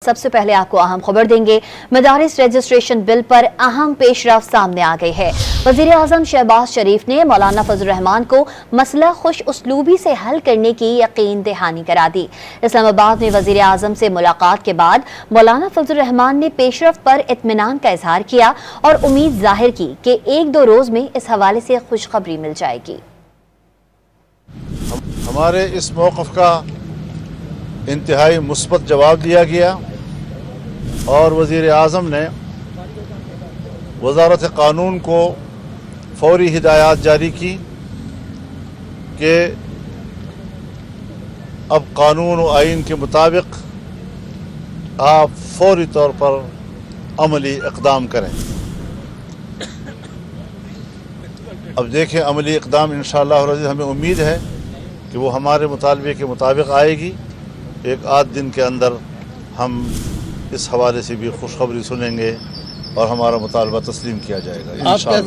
सबसे पहले आपको अहम खबर देंगे। मदारिस रजिस्ट्रेशन बिल पर अहम पेशरफ्त सामने आ गई है। वज़ीर आज़म शहबाज शरीफ ने मौलाना फजल रहमान को मसला खुश उसलूबी से हल करने की यकीन दहानी करा दी। इस्लामाबाद में वज़ीर आज़म से मुलाकात के बाद मौलाना फजल रहमान ने पेशरफ्त पर इत्मीनान का इजहार किया और उम्मीद जाहिर की कि 1-2 रोज में इस हवाले से खुशखबरी मिल जाएगी। हमारे इस मौक़िफ़ का इंतहाई मुस्बत जवाब दिया गया और वज़ीर आज़म ने वज़ारत क़ानून को फ़ौरी हिदायत जारी की कि अब कानून व आइन के मुताबिक आप फ़ौरी तौर पर अमली इक़दाम करें। अब देखें अमली इक़दाम इंशाअल्लाह हमें उम्मीद है कि वो हमारे मुतालबे के मुताबिक आएगी। 1-8 दिन के अंदर हम इस हवाले से भी खुशखबरी सुनेंगे और हमारा मुतालबा तस्लीम किया जाएगा इंशाअल्लाह।